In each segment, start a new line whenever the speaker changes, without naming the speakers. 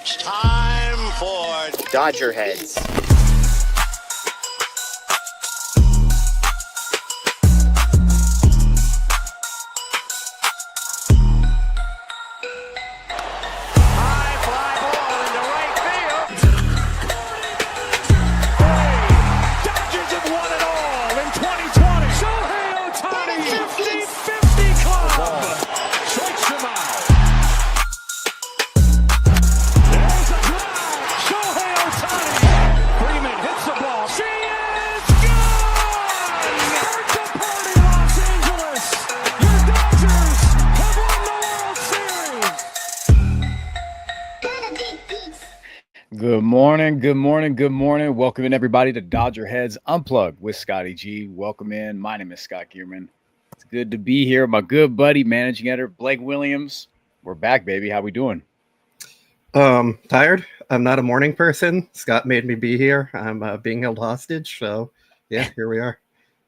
It's time for
DodgerHeads.
Good morning. Welcome in, everybody, to DodgerHeads Unplugged with Scotty G. Welcome in. My name is Scott Geirman. It's good to be here. My good buddy, managing editor, Blake Williams. We're back, baby. How we doing?
Tired. I'm not a morning person. Scott made me be here. I'm being held hostage. So, yeah, here we are.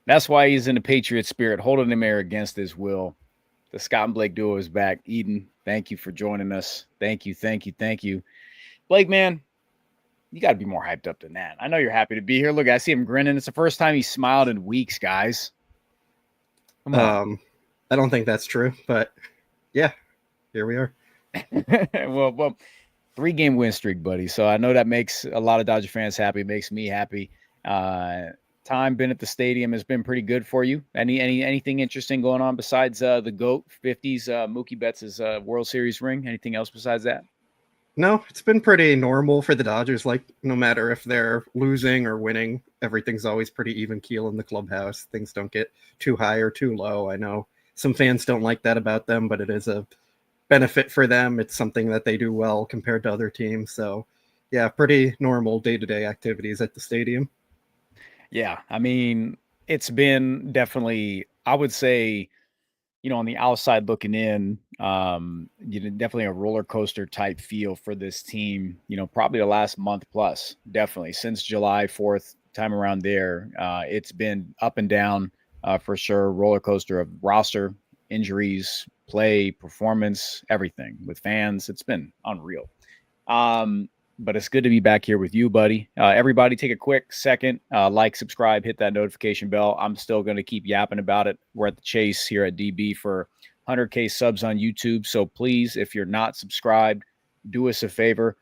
That's why he's in the Patriot spirit, holding him there against his will. The Scott and Blake duo is back. Eden, thank you for joining us. Thank you. Blake, man, you got to be more hyped up than that. I know you're happy to be here. Look, I see him grinning. It's the first time he smiled in weeks, guys. Come on.
I don't think that's true, but yeah, here we are.
well, 3-game win streak, buddy. So I know that makes a lot of Dodger fans happy. It makes me happy. Time been at the stadium has been pretty good for you. Anything interesting going on besides the GOAT 50s Mookie Betts' World Series ring? Anything else besides that?
No, it's been pretty normal for the Dodgers. Like, no matter if they're losing or winning, everything's always pretty even keel in the clubhouse. Things don't get too high or too low. I know some fans don't like that about them, but it is a benefit for them. It's something that they do well compared to other teams. So, yeah, pretty normal day-to-day activities at the stadium.
Yeah, I mean, it's been definitely, I would say, on the outside looking in, definitely a roller coaster type feel for this team, probably the last month plus, definitely since July 4th time around there. It's been up and down for sure. Roller coaster of roster, injuries, play, performance, everything with fans. It's been unreal. But it's good to be back here with you, buddy. Everybody take a quick second, like, subscribe, hit that notification bell. I'm still going to keep yapping about it. We're at the chase here at DB for 100K subs on YouTube. So please, if you're not subscribed, do us a favor.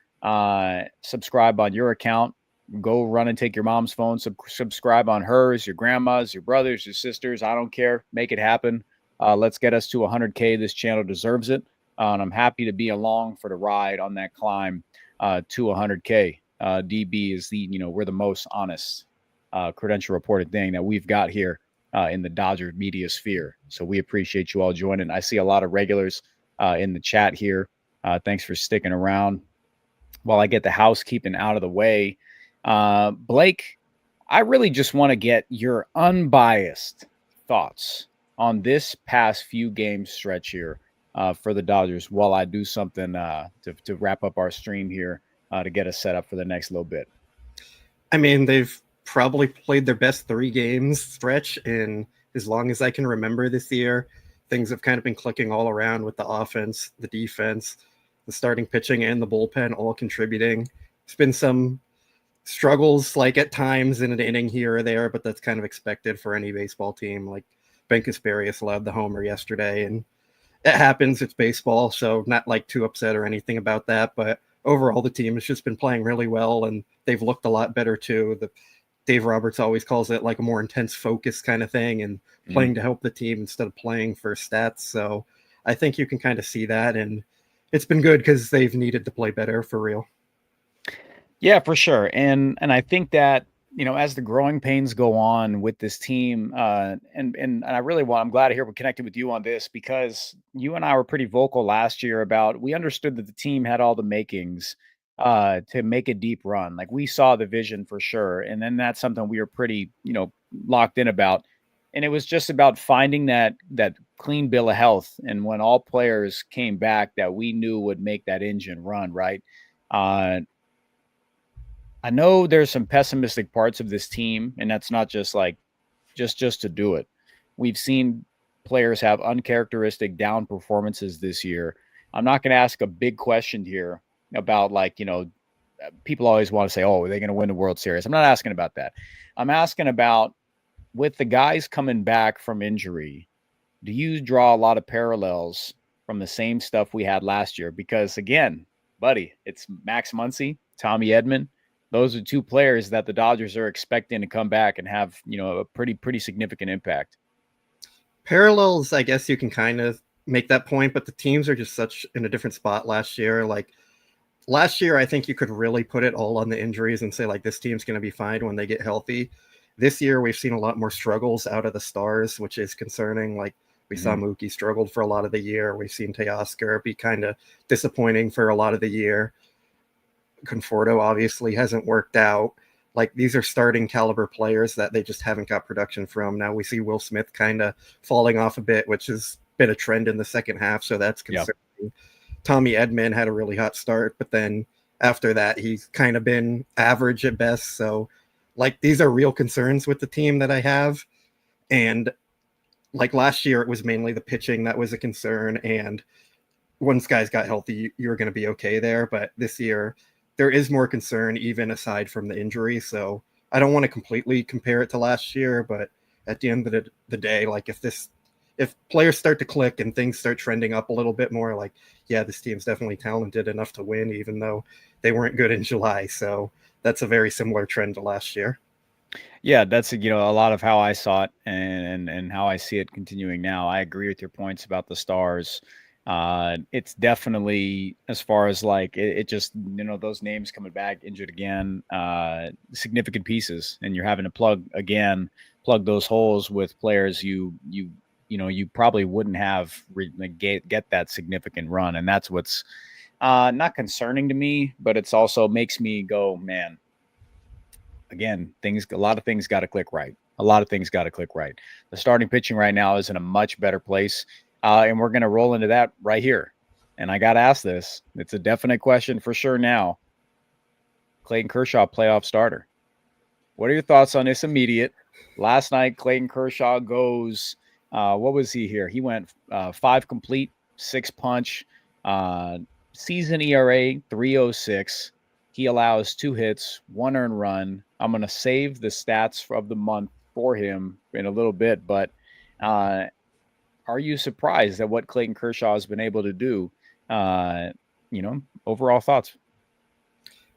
Subscribe on your account. Go run and take your mom's phone. Subscribe on hers, your grandma's, your brothers, your sisters. I don't care. Make it happen. Let's get us to 100K. This channel deserves it. And I'm happy to be along for the ride on that climb to 100K. DB is we're the most honest credential reported thing that we've got here in the Dodger media sphere. So we appreciate you all joining. I see a lot of regulars in the chat here. Thanks for sticking around while I get the housekeeping out of the way. Blake, I really just want to get your unbiased thoughts on this past few game stretch here for the Dodgers while I do something to wrap up our stream here to get us set up for the next little bit.
I mean, they've probably played their best 3 games stretch in as long as I can remember this year. Things have kind of been clicking all around with the offense, the defense, the starting pitching, and the bullpen all contributing. There's been some struggles, like at times in an inning here or there, but that's kind of expected for any baseball team. Like Ben Casparius allowed the homer yesterday, and it happens. It's baseball, so not like too upset or anything about that. But overall, the team has just been playing really well, and they've looked a lot better too. Dave Roberts always calls it like a more intense focus kind of thing, and playing to help the team instead of playing for stats. So I think you can kind of see that, and it's been good because they've needed to play better for real.
Yeah, for sure. And I think that, as the growing pains go on with this team, and I'm glad to hear we're connected with you on this, because you and I were pretty vocal last year about, we understood that the team had all the makings to make a deep run. Like, we saw the vision for sure. And then that's something we were pretty, locked in about. And it was just about finding that clean bill of health. And when all players came back that we knew would make that engine run, right? I know there's some pessimistic parts of this team, and that's not just like just to do it. We've seen players have uncharacteristic down performances this year. I'm not going to ask a big question here, about like, people always want to say, oh, are they going to win the World Series? I'm not asking about that. I'm asking about, with the guys coming back from injury, do you draw a lot of parallels from the same stuff we had last year? Because again, buddy, it's Max Muncy, Tommy Edman. Those are two players that the Dodgers are expecting to come back and have, a pretty significant impact.
Parallels, I guess you can kind of make that point, but the teams are just such in a different spot last year. Like last year, I think you could really put it all on the injuries and say like this team's going to be fine when they get healthy. This year, we've seen a lot more struggles out of the stars, which is concerning. Like we saw Mookie struggled for a lot of the year. We've seen Teoscar be kind of disappointing for a lot of the year. Conforto obviously hasn't worked out. Like these are starting caliber players that they just haven't got production from. Now we see Will Smith kind of falling off a bit, which has been a trend in the second half. So that's concerning. Yep. Tommy Edman had a really hot start, but then after that, he's kind of been average at best. So like these are real concerns with the team that I have. And like last year, it was mainly the pitching that was a concern. And once guys got healthy, you were going to be okay there. But this year, there is more concern, even aside from the injury. So I don't want to completely compare it to last year, but at the end of the day, like if players start to click and things start trending up a little bit more, like, yeah, this team's definitely talented enough to win, even though they weren't good in July. So that's a very similar trend to last year.
Yeah, that's a lot of how I saw it and how I see it continuing now. I agree with your points about the stars. It's definitely, as far as like it just those names coming back injured again, significant pieces, and you're having to plug those holes with players you probably wouldn't have get that significant run, and that's what's not concerning to me, but it's also makes me go, man. Again, a lot of things got to click right. The starting pitching right now is in a much better place. And we're going to roll into that right here. And I got to ask this. It's a definite question for sure now. Clayton Kershaw, playoff starter. What are your thoughts on this immediate? Last night, Clayton Kershaw goes, what was he here? He went 5 complete, 6 punch, season ERA 3.06. He allows 2 hits, 1 earned run. I'm going to save the stats of the month for him in a little bit, but are you surprised at what Clayton Kershaw has been able to do? Overall thoughts?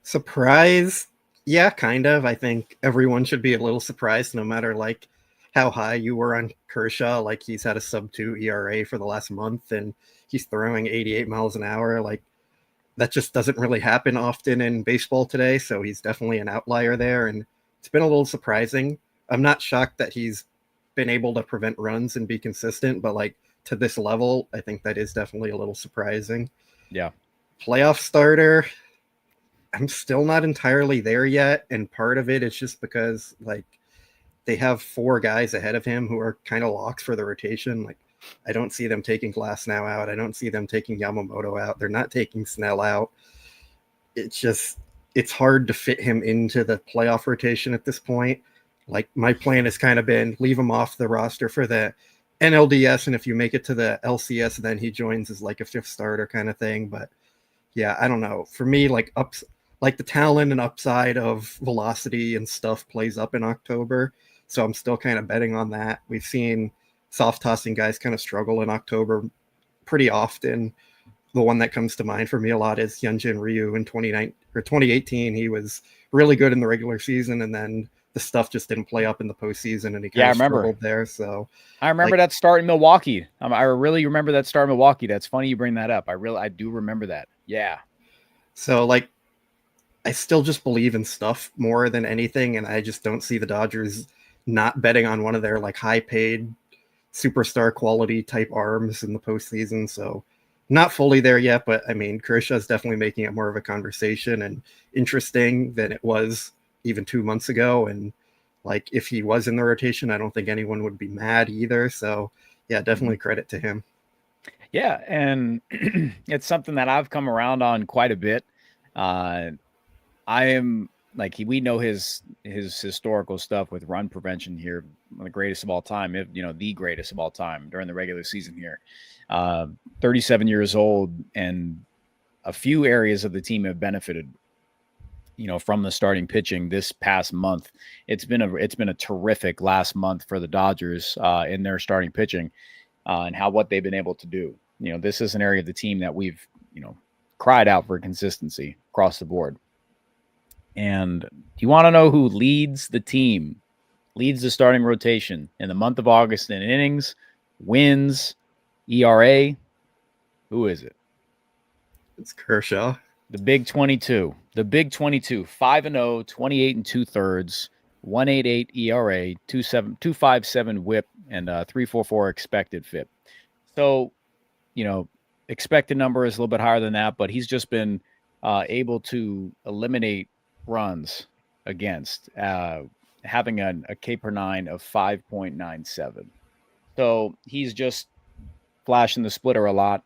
Surprised? Yeah, kind of. I think everyone should be a little surprised, no matter like how high you were on Kershaw. Like he's had a sub-2 ERA for the last month, and he's throwing 88 miles an hour. Like that just doesn't really happen often in baseball today. So he's definitely an outlier there, and it's been a little surprising. I'm not shocked that he's been able to prevent runs and be consistent, but like to this level, I think that is definitely a little surprising.
Yeah.
Playoff starter, I'm still not entirely there yet. And part of it is just because like they have 4 guys ahead of him who are kind of locks for the rotation. Like I don't see them taking Glasnow out. I don't see them taking Yamamoto out. They're not taking Snell out. It's hard to fit him into the playoff rotation at this point. Like my plan has kind of been leave him off the roster for the NLDS, and if you make it to the LCS, then he joins as like a 5th starter kind of thing. But yeah, I don't know. For me, like the talent and upside of velocity and stuff plays up in October, so I'm still kind of betting on that. We've seen soft tossing guys kind of struggle in October pretty often. The one that comes to mind for me a lot is Hyunjin Ryu in 2018. He was really good in the regular season, and then the stuff just didn't play up in the postseason, and he kind of struggled there. So
I remember that start in Milwaukee. I really remember that start in Milwaukee. That's funny you bring that up. I do remember that. Yeah.
So like, I still just believe in stuff more than anything, and I just don't see the Dodgers not betting on one of their like high-paid superstar quality type arms in the postseason. So not fully there yet, but I mean, Kershaw's definitely making it more of a conversation and interesting than it was even 2 months ago. And like, if he was in the rotation, I don't think anyone would be mad either. So yeah, definitely credit to him.
Yeah. And it's something that I've come around on quite a bit. I am like, we know his historical stuff with run prevention here, the greatest of all time, if the greatest of all time during the regular season here. 37 years old, and a few areas of the team have benefited, from the starting pitching this past month. It's been a terrific last month for the Dodgers in their starting pitching and what they've been able to do. This is an area of the team that we've, cried out for consistency across the board. And do you want to know who leads the team, leads the starting rotation in the month of August in innings, wins, ERA? Who is it?
It's Kershaw.
The big 22. The big 22. 5-0, 28 2/3, 1.88 ERA, 2.57 WHIP, and 3.44 expected FIP. So, expected number is a little bit higher than that, but he's just been able to eliminate runs against, having a K per 9 of 5.97. So he's just flashing the splitter a lot.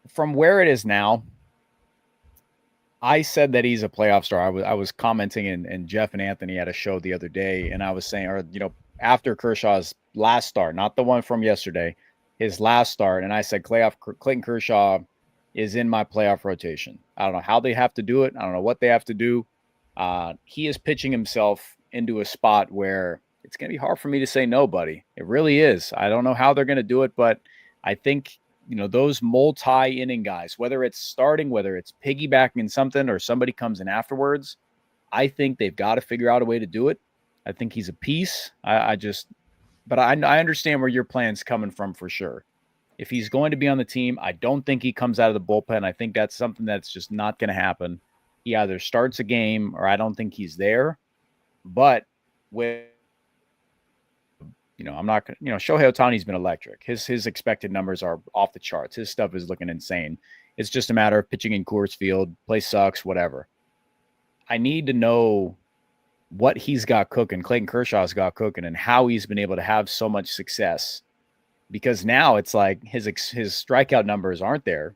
From where it is now, I said that he's a playoff star. I was commenting, and Jeff and Anthony had a show the other day, and I was saying, after Kershaw's last start, not the one from yesterday, his last start, and I said Clayton Kershaw is in my playoff rotation. I don't know how they have to do it. I don't know what they have to do. He is pitching himself into a spot where it's going to be hard for me to say no, buddy. It really is. I don't know how they're going to do it, but I think, those multi-inning guys, whether it's starting, whether it's piggybacking in something or somebody comes in afterwards, I think they've got to figure out a way to do it. I think he's a piece. But I understand where your plan's coming from for sure. If he's going to be on the team, I don't think he comes out of the bullpen. I think that's something that's just not going to happen. He either starts a game or I don't think he's there. But with, I'm not going to, Shohei Ohtani's been electric. His expected numbers are off the charts. His stuff is looking insane. It's just a matter of pitching in Coors Field, place sucks, whatever. I need to know what he's got cooking, Clayton Kershaw's got cooking, and how he's been able to have so much success. Because now it's like his strikeout numbers aren't there,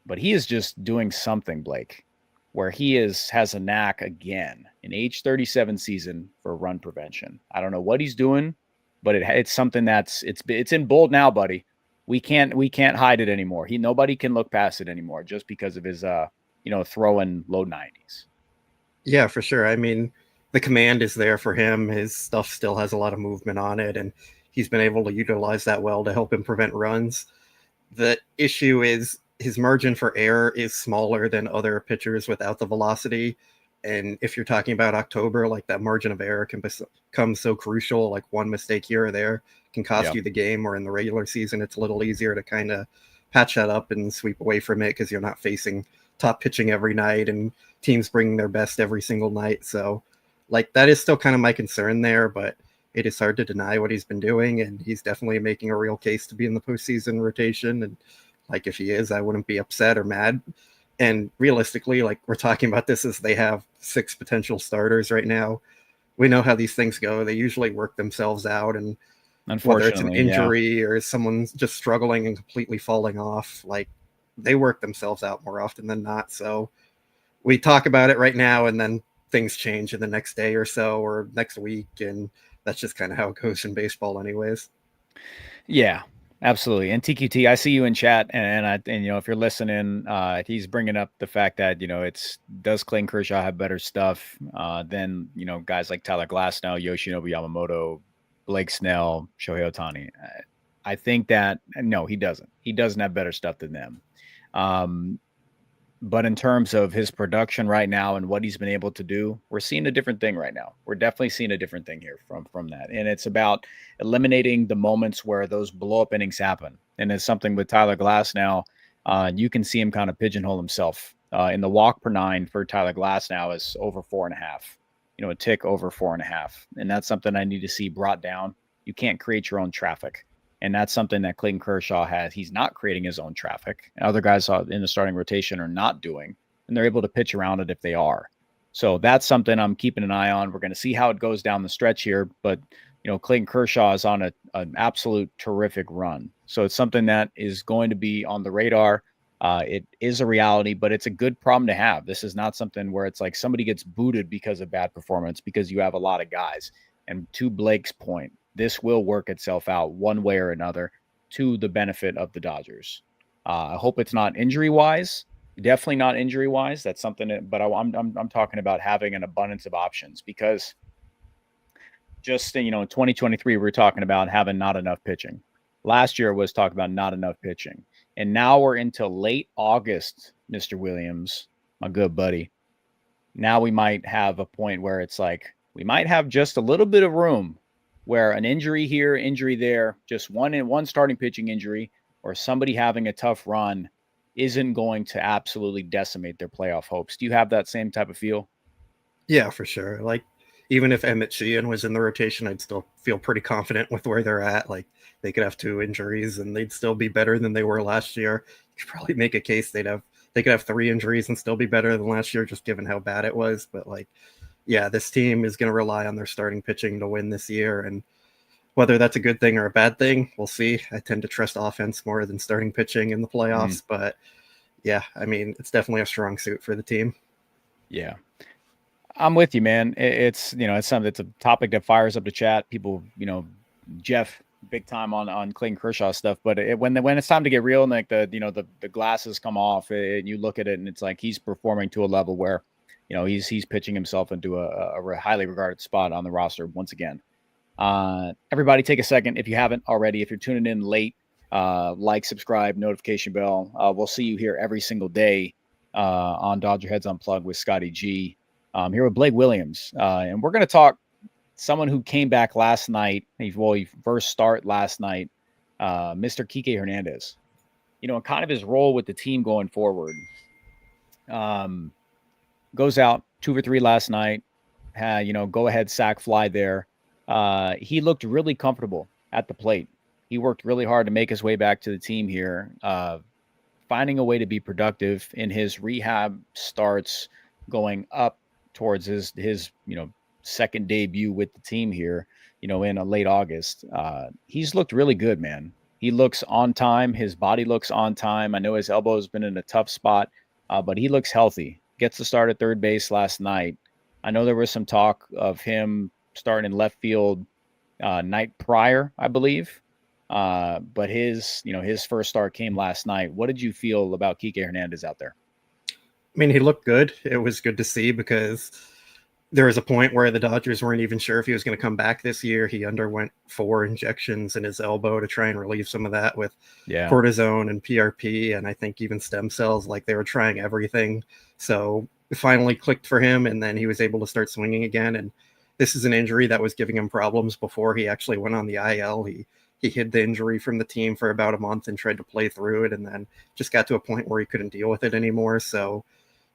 but he is just doing something, Blake, where he has a knack again, an age 37 season for run prevention. I don't know what he's doing, but it's something it's in bold now, buddy. We can't hide it anymore. Nobody can look past it anymore just because of his throwing low 90s.
Yeah, for sure. I mean, the command is there for him. His stuff still has a lot of movement on it, and he's been able to utilize that well to help him prevent runs. The issue is his margin for error is smaller than other pitchers without the velocity. And if you're talking about October, like that margin of error can become so crucial, like one mistake here or there can cost you the game, or in the regular season, it's a little easier to kind of patch that up and sweep away from it because you're not facing top pitching every night and teams bringing their best every single night. So like that is still kind of my concern there, but it is hard to deny what he's been doing, and he's definitely making a real case to be in the postseason rotation. And like, if he is, I wouldn't be upset or mad. And realistically, like, we're talking about this as they have 6 potential starters right now. We know how these things go. They usually work themselves out, and whether it's an injury or someone's just struggling and completely falling off, like, they work themselves out more often than not. So we talk about it right now, and then things change in the next day or so or next week, and that's just kind of how it goes in baseball anyways.
Yeah, absolutely. And TQT, I see you in chat, and if you're listening, he's bringing up the fact that, does Clayton Kershaw have better stuff than, guys like Tyler Glasnow, Yoshinobu Yamamoto, Blake Snell, Shohei Ohtani? I think that, no, he doesn't. He doesn't have better stuff than them. But in terms of his production right now and what he's been able to do, we're seeing a different thing right now. We're definitely seeing a different thing here from that. And it's about eliminating the moments where those blow-up innings happen. And it's something with Tyler Glasnow. You can see him kind of pigeonhole himself. In the walk per 9 for Tyler Glasnow is over 4.5. A tick over 4.5. And that's something I need to see brought down. You can't create your own traffic. And that's something that Clayton Kershaw has. He's not creating his own traffic. Other guys in the starting rotation are not doing, and they're able to pitch around it if they are. So that's something I'm keeping an eye on. We're going to see how it goes down the stretch here. But, Clayton Kershaw is on an absolute terrific run. So it's something that is going to be on the radar. It is a reality, but it's a good problem to have. This is not something where it's like somebody gets booted because of bad performance, because you have a lot of guys. And to Blake's point, this will work itself out one way or another to the benefit of the Dodgers. I hope it's not injury-wise, Definitely not injury wise. That's something that, but I'm talking about having an abundance of options, because just, in 2023, we were talking about having not enough pitching. Last year was talking about not enough pitching. And now we're into late August, Mr. Williams, my good buddy. Now we might have a point where it's like we might have just a little bit of room where an injury here, injury there, just one starting pitching injury, or somebody having a tough run isn't going to absolutely decimate their playoff hopes. Do you have that same type of feel?
Yeah, for sure. Like, even if Emmett Sheehan was in the rotation, I'd still feel pretty confident with where they're at. Like, they could have 2 injuries and they'd still be better than they were last year. You could probably make a case they could have 3 injuries and still be better than last year, just given how bad it was. But like, yeah, this team is going to rely on their starting pitching to win this year, and whether that's a good thing or a bad thing, we'll see. I tend to trust offense more than starting pitching in the playoffs, but yeah, I mean, it's definitely a strong suit for the team.
Yeah. I'm with you, man. It's, it's something that's a topic that fires up the chat. People, Jeff, big time on Clayton Kershaw stuff. But when it's time to get real and like the glasses come off, and you look at it and it's like he's performing to a level where, he's pitching himself into a highly regarded spot on the roster once again. Everybody take a second, if you haven't already, if you're tuning in late, like, subscribe, notification bell. We'll see you here every single day on DodgerHeads Unplugged with Scotty G. Here with Blake Williams. And we're going to talk someone who came back last night. He first start last night, Mr. Kiké Hernandez. And kind of his role with the team going forward. Goes out 2 for 3 last night. Had, go ahead sack fly there. He looked really comfortable at the plate. He worked really hard to make his way back to the team here, finding a way to be productive in his rehab starts, going up towards his second debut with the team here, in a late August. He's looked really good, man. He looks on time. His body looks on time. I know his elbow's been in a tough spot, but he looks healthy. Gets the start at third base last night. I know there was some talk of him starting in left field night prior, I believe. But his first start came last night. What did you feel about Kiké Hernandez out there?
I mean, he looked good. It was good to see, because there was a point where the Dodgers weren't even sure if he was going to come back this year. He underwent 4 injections in his elbow to try and relieve some of that with cortisone and PRP, and I think even stem cells. Like, they were trying everything. So it finally clicked for him, and then he was able to start swinging again. And this is an injury that was giving him problems before he actually went on the IL. He hid the injury from the team for about a month and tried to play through it, and then just got to a point where he couldn't deal with it anymore. So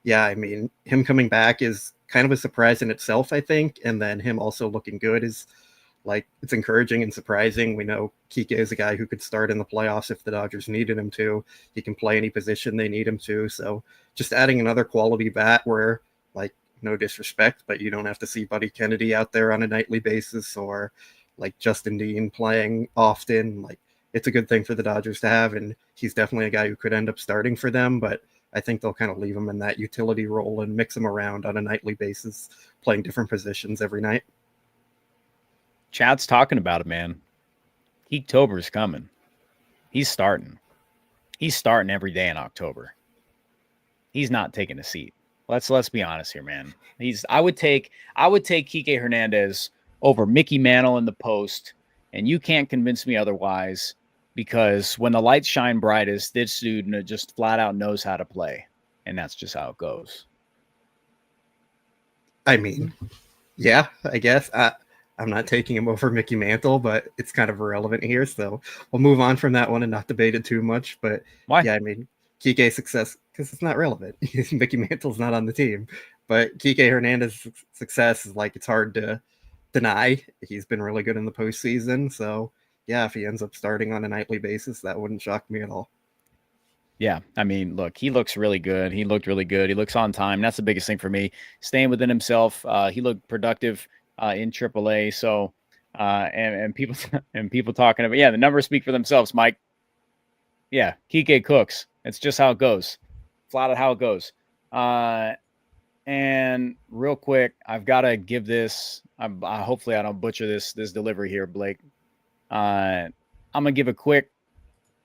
yeah, I mean, him coming back is kind of a surprise in itself, I think. And then him also looking good is, like, it's encouraging and surprising. We know Kiké is a guy who could start in the playoffs if the Dodgers needed him to. He can play any position they need him to. So just adding another quality bat where, like, no disrespect, but you don't have to see Buddy Kennedy out there on a nightly basis, or like Justin Dean playing often. Like, it's a good thing for the Dodgers to have. And he's definitely a guy who could end up starting for them, but I think they'll kind of leave him in that utility role and mix him around on a nightly basis, playing different positions every night.
Chad's talking about it, man. Heattober's coming. He's starting. He's starting every day in October. He's not taking a seat. Let's be honest here, man. I would take Kiké Hernandez over Mickey Mantle in the post, and you can't convince me otherwise. Because when the lights shine brightest, this dude just flat out knows how to play. And that's just how it goes.
I mean, yeah, I guess. I'm not taking him over Mickey Mantle, but it's kind of irrelevant here. So we'll move on from that one and not debate it too much. But
why?
Yeah, I mean, Kiké's success, because it's not relevant. Mickey Mantle's not on the team. But Kiké Hernandez's success is, like, it's hard to deny. He's been really good in the postseason. So yeah, if he ends up starting on a nightly basis, that wouldn't shock me at all.
Yeah, I mean, look, he looks really good. He looked really good. He looks on time. That's the biggest thing for me. Staying within himself. He looked productive in AAA. So, and people talking about, the numbers speak for themselves, Mike. Yeah, Kiké cooks. It's just how it goes. Flat out how it goes. And real quick, I've got to give this. Hopefully, I don't butcher this delivery here, Blake. I'm gonna give a quick.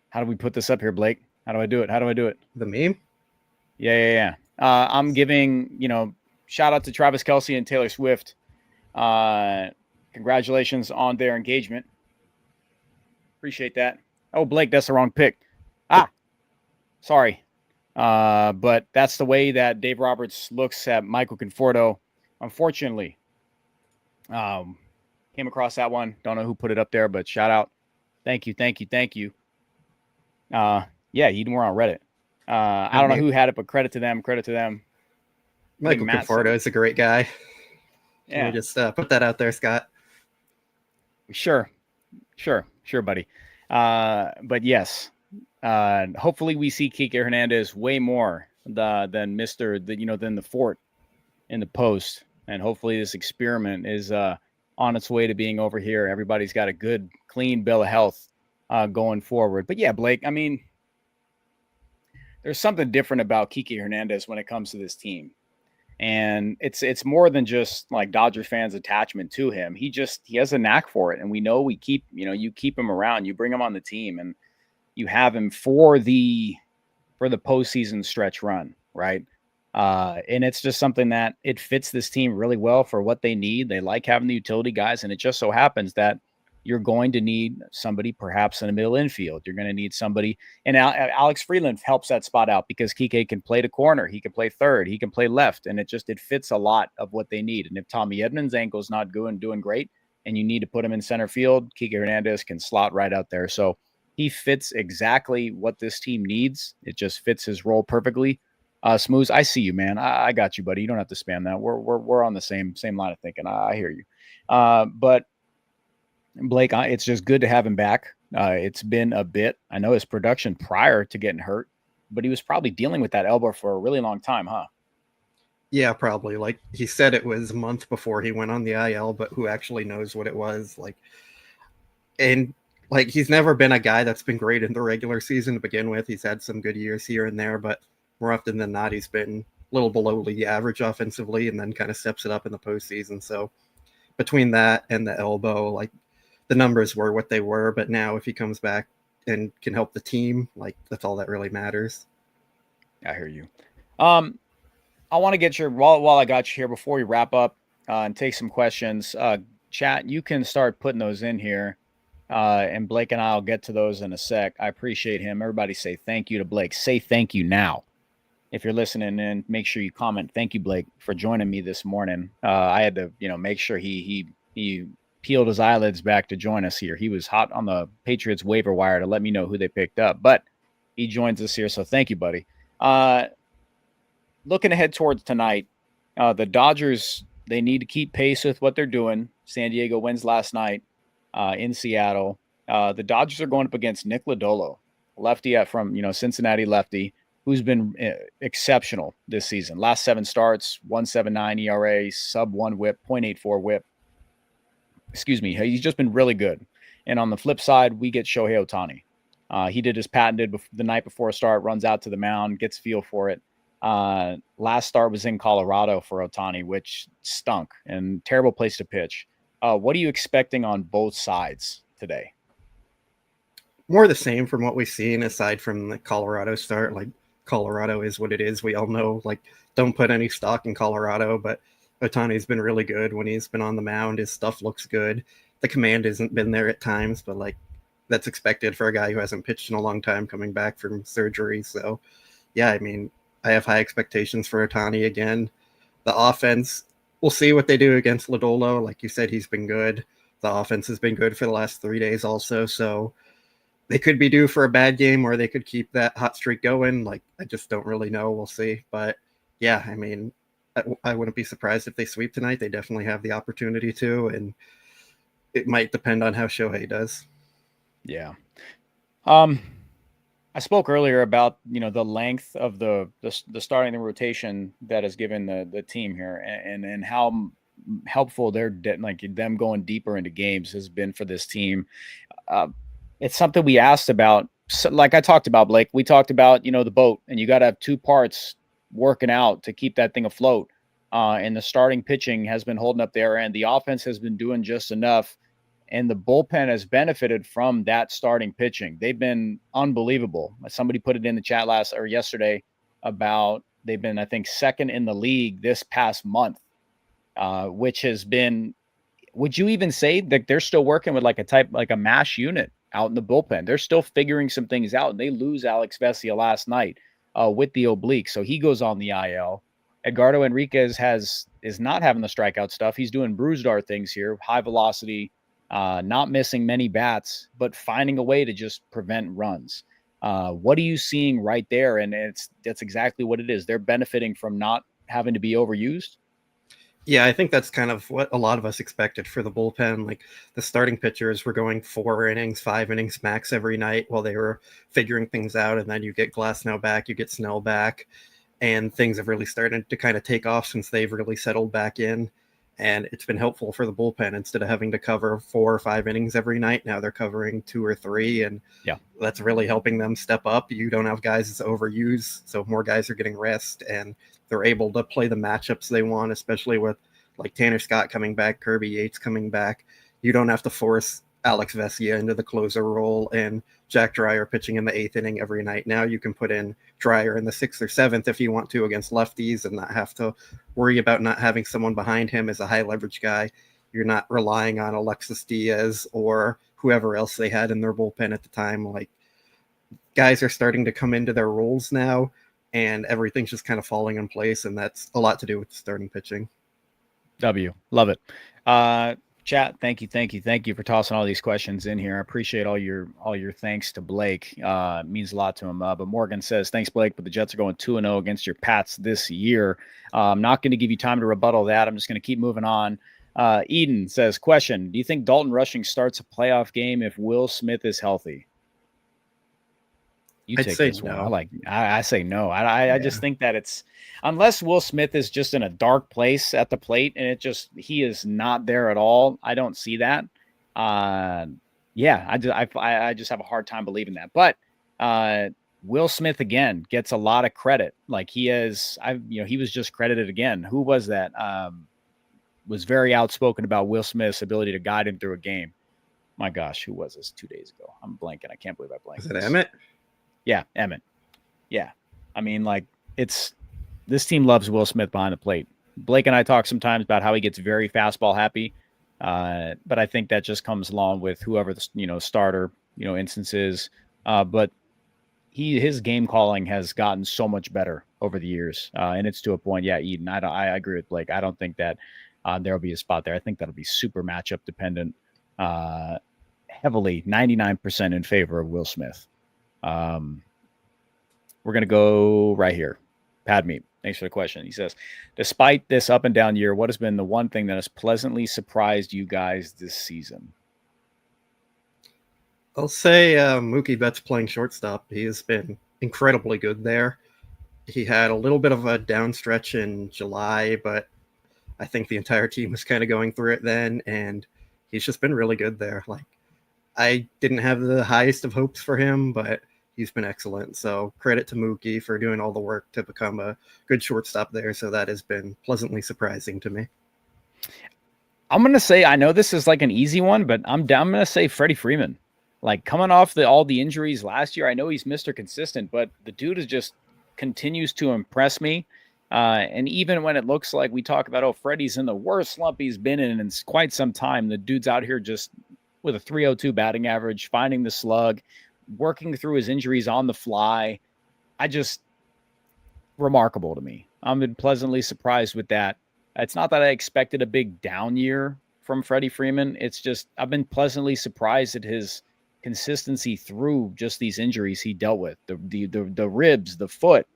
How do we put this up here, Blake? How do I do it?
The meme?
Yeah. I'm giving, shout out to Travis Kelce and Taylor Swift. Congratulations on their engagement. Appreciate that. Oh, Blake, that's the wrong pick. Sorry. But that's the way that Dave Roberts looks at Michael Conforto. Unfortunately, came across that one. Don't know who put it up there, but shout out. Thank you. Yeah, you were on Reddit. I don't know who had it, but credit to them.
Michael Conforto is a great guy.
Yeah.
Can we just put that out there, Scott?
Sure, buddy. But yes, hopefully we see Kiké Hernandez way more than than the Fort in the post, and hopefully this experiment is on its way to being over here. Everybody's got a good, clean bill of health going forward. But yeah, Blake, I mean, there's something different about Kiké Hernandez when it comes to this team. And it's more than just like Dodger fans' attachment to him. He has a knack for it. And we know you keep him around, you bring him on the team, and you have him for the postseason stretch run, right? And it's just something that it fits this team really well for what they need. They like having the utility guys, and it just so happens that you're going to need somebody perhaps in the middle infield. You're going to need somebody. And Alex Freeland helps that spot out because Kiké can play the corner. He can play third. He can play left. And it fits a lot of what they need. And if Tommy Edmonds' ankle's not doing great and you need to put him in center field, Kiké Hernandez can slot right out there. So he fits exactly what this team needs. It just fits his role perfectly. Smooth, I see you, man. I got you, buddy. You don't have to spam that. We're on the same line of thinking. I hear you. But Blake, it's just good to have him back. It's been a bit. I know his production prior to getting hurt, but he was probably dealing with that elbow for a really long time, huh?
Yeah, probably. Like he said, it was a month before he went on the IL, but who actually knows what it was? He's never been a guy that's been great in the regular season to begin with. He's had some good years here and there, but more often than not, he's been a little below league average offensively, and then kind of steps it up in the postseason. So between that and the elbow, the numbers were what they were, but now if he comes back and can help the team, that's all that really matters.
I hear you. I want to get while I got you here before we wrap up and take some questions. Chat, you can start putting those in here, and Blake and I'll get to those in a sec. I appreciate him. Everybody say thank you to Blake. Say thank you now. If you're listening in, make sure you comment. Thank you, Blake, for joining me this morning. I had to, make sure he peeled his eyelids back to join us here. He was hot on the Patriots waiver wire to let me know who they picked up, but he joins us here. So thank you, buddy. Looking ahead towards tonight, the Dodgers, they need to keep pace with what they're doing. San Diego wins last night in Seattle. The Dodgers are going up against Nick Lodolo, lefty from Cincinnati lefty, who's been exceptional this season. Last 7 starts, 1.79 ERA, sub 1 WHIP, 0.84 WHIP. Excuse me. He's just been really good. And on the flip side, we get Shohei Ohtani. He did his patented the night before a start, runs out to the mound, gets feel for it. Last start was in Colorado for Ohtani, which stunk and terrible place to pitch. What are you expecting on both sides today?
More the same from what we've seen, aside from the Colorado start. Colorado is what it is. We all know, don't put any stock in Colorado, but Ohtani's been really good when he's been on the mound. His stuff looks good. The command hasn't been there at times, but that's expected for a guy who hasn't pitched in a long time coming back from surgery. So yeah, I mean, I have high expectations for Ohtani again. The offense, we'll see what they do against Lodolo. Like you said, he's been good. The offense has been good for the last 3 days also. So they could be due for a bad game, or they could keep that hot streak going. I just don't really know. We'll see. But yeah, I mean, I wouldn't be surprised if they sweep tonight. They definitely have the opportunity to, and it might depend on how Shohei does.
Yeah. I spoke earlier about, the length of the starting the rotation that has given the team here and how helpful them going deeper into games has been for this team. It's something we asked about. So, like I talked about, Blake, we talked about, the boat, and you got to have 2 parts working out to keep that thing afloat. And the starting pitching has been holding up there, and the offense has been doing just enough. And the bullpen has benefited from that starting pitching. They've been unbelievable. Somebody put it in the chat yesterday. about they've been, I think, second in the league this past month, which has been, would you even say that they're still working with like a mash unit out in the bullpen? They're still figuring some things out, and they lose Alex Vesia last night with the oblique. So he goes on the IL. Edgardo Enriquez is not having the strikeout stuff. He's doing Brusdar things here, high velocity, not missing many bats, but finding a way to just prevent runs. What are you seeing right there? And that's exactly what it is. They're benefiting from not having to be overused.
Yeah, I think that's kind of what a lot of us expected for the bullpen. Like the starting pitchers were going 4 innings, 5 innings max every night while they were figuring things out. And then you get Glasnow back, you get Snell back, and things have really started to kind of take off since they've really settled back in. And it's been helpful for the bullpen. Instead of having to cover 4 or 5 innings every night, now they're covering 2 or 3. And that's really helping them step up. You don't have guys that's overused, so more guys are getting rest, and they're able to play the matchups they want, especially with like Tanner Scott coming back, Kirby Yates coming back. You don't have to force Alex Vesia into the closer role and Jack Dreyer pitching in the 8th inning every night. Now you can put in Dreyer in the 6th or 7th if you want to against lefties and not have to worry about not having someone behind him as a high leverage guy. You're not relying on Alexis Diaz or whoever else they had in their bullpen at the time. Like, guys are starting to come into their roles now, and everything's just kind of falling in place, and that's a lot to do with starting pitching.
Love it. Chat, thank you for tossing all these questions in here. I appreciate all your thanks to Blake. It means a lot to him. But Morgan says, thanks, Blake, but the Jets are going 2-0 against your Pats this year. I'm not going to give you time to rebuttal that. I'm just going to keep moving on. Eden says, question, do you think Dalton Rushing starts a playoff game if Will Smith is healthy?
I'd say no.
I say no. I just think that it's, unless Will Smith is just in a dark place at the plate and he is not there at all. I don't see that. I just have a hard time believing that. But Will Smith again gets a lot of credit. Like he was just credited again. Who was that? Was very outspoken about Will Smith's ability to guide him through a game. My gosh, who was this 2 days ago? I'm blanking. I can't believe I blanked.
Was it Emmett?
Yeah, Emmett. Yeah. I mean, like, this team loves Will Smith behind the plate. Blake and I talk sometimes about how he gets very fastball happy. But I think that just comes along with whoever the starter, instances. But his game calling has gotten so much better over the years. And it's to a point, Eden, I agree with Blake. I don't think that there'll be a spot there. I think that'll be super matchup dependent, heavily 99% in favor of Will Smith. We're going to go right here. Pad Meat, thanks for the question. He says, despite this up and down year, what has been the one thing that has pleasantly surprised you guys this season?
I'll say Mookie Betts playing shortstop. He has been incredibly good there. He had a little bit of a down stretch in July, but I think the entire team was kind of going through it then, and he's just been really good there. Like, I didn't have the highest of hopes for him, but he's been excellent. So credit to Mookie for doing all the work to become a good shortstop there. So that has been pleasantly surprising to me.
I'm going to say, I know this is like an easy one, but I'm going to say Freddie Freeman. Like, coming off all the injuries last year, I know he's Mr. Consistent, but the dude is just continues to impress me. And even when it looks like we talk about, Freddie's in the worst slump he's been in quite some time, the dude's out here just with a 302 batting average, finding the slug, working through his injuries on the fly. Remarkable to me. I'm been pleasantly surprised with that. It's not that I expected a big down year from Freddie Freeman. It's just, I've been pleasantly surprised at his consistency through just these injuries he dealt with, the ribs, the foot,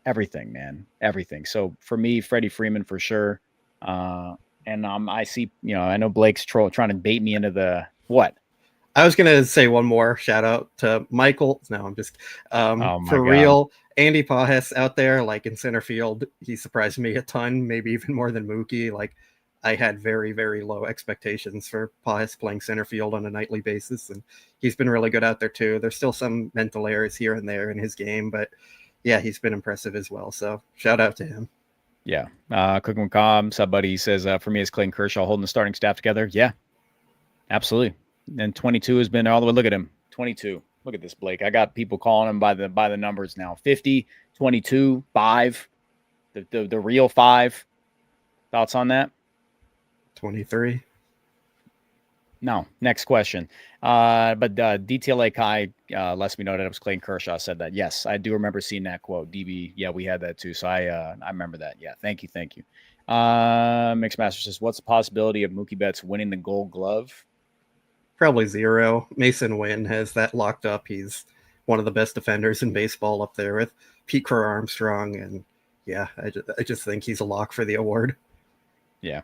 everything, man, everything. So for me, Freddie Freeman for sure. And I see, I know Blake's trying to bait me into the what?
I was going to say one more shout out to Michael. No, I'm just for
God.
real. Andy Pajes out there, like in center field, he surprised me a ton, maybe even more than Mookie. Like, I had very, very low expectations for Pajes playing center field on a nightly basis, and he's been really good out there too. There's still some mental errors here and there in his game, but yeah, he's been impressive as well. So shout out to him.
Yeah. Cooking with Calm, Buddy says, for me, it's Clayton Kershaw holding the starting staff together. Yeah, absolutely. And 22 has been all the way. Look at him. 22. Look at this, Blake. I got people calling him by the numbers now. 50, 22, 5. The real 5. Thoughts on that?
23.
No. Next question. But DTLA Kai lets me know that it was Clayton Kershaw said that. Yes, I do remember seeing that quote. DB, yeah, we had that too. So I remember that. Yeah, thank you. Mixmaster says, what's the possibility of Mookie Betts winning the Gold Glove?
Probably 0. Mason Wynn has that locked up. He's one of the best defenders in baseball up there with Pete Crow Armstrong. And yeah, I just think he's a lock for the award.
Yeah.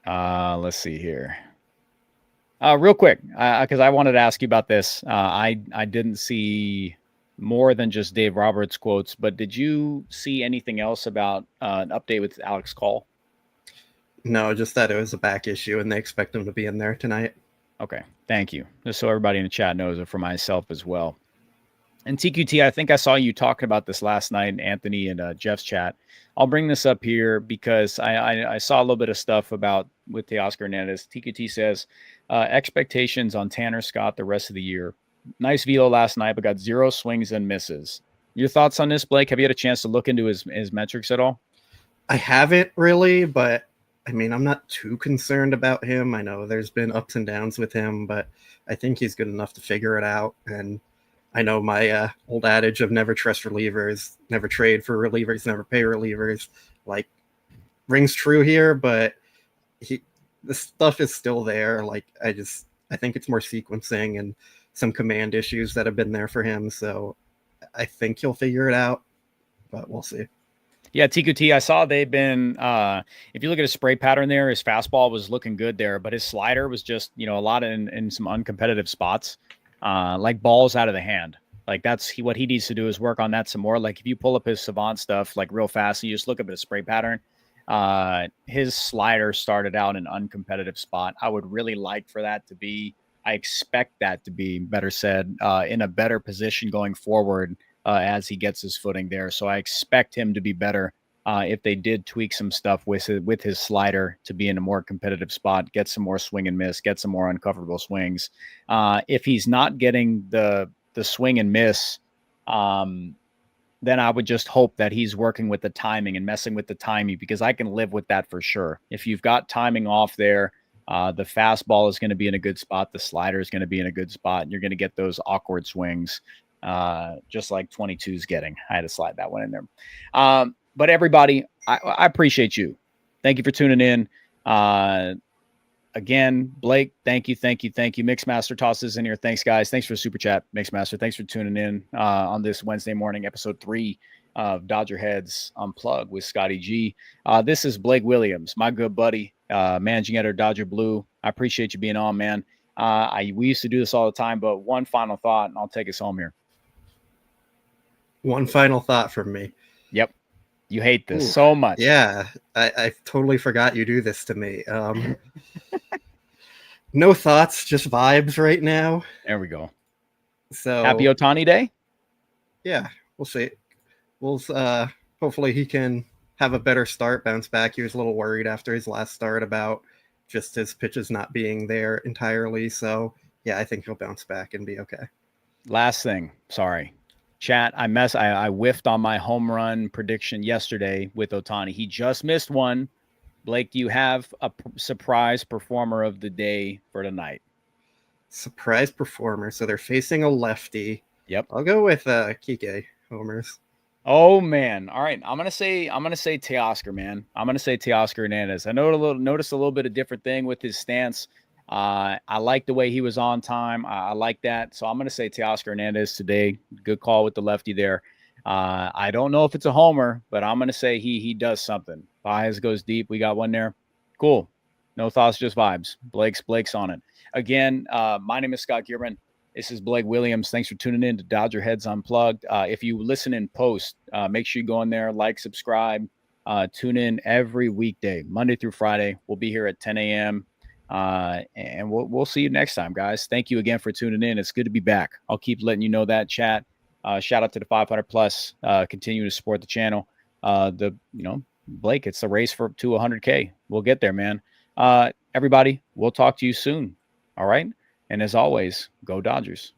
Let's see here. Real quick, because I wanted to ask you about this. I didn't see more than just Dave Roberts quotes, but did you see anything else about an update with Alex Call?
No, just that it was a back issue and they expect him to be in there tonight.
Okay, thank you. Just so everybody in the chat knows it for myself as well. And TQT, I think I saw you talking about this last night in Anthony and Jeff's chat. I'll bring this up here because I saw a little bit of stuff about with Teoscar Hernandez. TQT says expectations on Tanner Scott the rest of the year. Nice velo last night, but got 0 swings and misses. Your thoughts on this, Blake? Have you had a chance to look into his metrics at all?
I haven't really, but I mean, I'm not too concerned about him. I know there's been ups and downs with him, but I think he's good enough to figure it out. And I know my old adage of never trust relievers, never trade for relievers, never pay relievers, like rings true here, but the stuff is still there. Like, I think it's more sequencing and some command issues that have been there for him. So I think he'll figure it out, but we'll see.
Yeah, TQT, I saw they've been, if you look at his spray pattern there, his fastball was looking good there, but his slider was just, a lot in some uncompetitive spots, like balls out of the hand. Like that's what he needs to do is work on that some more. Like if you pull up his Savant stuff, like real fast, and you just look up at his spray pattern, his slider started out in an uncompetitive spot. I would really like for that to be, I expect that to be, better said, in a better position going forward as he gets his footing there. So I expect him to be better if they did tweak some stuff with his slider to be in a more competitive spot, get some more swing and miss, get some more uncomfortable swings. If he's not getting the swing and miss, then I would just hope that he's working with the timing and messing with the timing, because I can live with that for sure. If you've got timing off there, the fastball is going to be in a good spot. The slider is going to be in a good spot. And you're going to get those awkward swings, just like 22 is getting. I had to slide that one in there. But everybody, I appreciate you. Thank you for tuning in. Again, Blake, thank you. Mixmaster tosses in here. Thanks, guys. Thanks for the super chat. Mixmaster, thanks for tuning in on this Wednesday morning, episode 3 of Dodgerheads Unplugged with Scotty G. This is Blake Williams, my good buddy, managing editor, Dodger Blue. I appreciate you being on, man. We used to do this all the time, but one final thought, and I'll take us home here.
One final thought from me.
Yep. You hate this so much.
Yeah, I totally forgot you do this to me. No thoughts, just vibes right now.
There we go.
So
happy Ohtani Day.
Yeah, we'll see. We'll hopefully he can have a better start, bounce back. He was a little worried after his last start about just his pitches not being there entirely. So yeah, I think he'll bounce back and be okay.
Last thing, sorry. Chat, I whiffed on my home run prediction yesterday with Ohtani. He just missed one. Blake, do you have a surprise performer of the day for tonight?
Surprise performer. So they're facing a lefty.
Yep.
I'll go with Kiké homers.
Oh man. All right. I'm gonna say Teoscar, man. I'm gonna say Teoscar Hernandez. I noticed a little bit of different thing with his stance. I like the way he was on time. I like that. So I'm going to say Teoscar Hernandez today. Good call with the lefty there. I don't know if it's a homer, but I'm going to say he does something. Baez goes deep. We got one there. Cool. No thoughts, just vibes. Blake's on it. Again, my name is Scott Geirman. This is Blake Williams. Thanks for tuning in to DodgerHeads Unplugged. If you listen in post, make sure you go in there, like, subscribe, tune in every weekday, Monday through Friday. We'll be here at 10 a.m. And we'll see you next time, guys. Thank you again for tuning in. It's good to be back. I'll keep letting you know that, chat. Shout out to the 500 plus, continue to support the channel. Blake, it's the race to 100K. We'll get there, man. Everybody, we'll talk to you soon. All right. And as always, go Dodgers.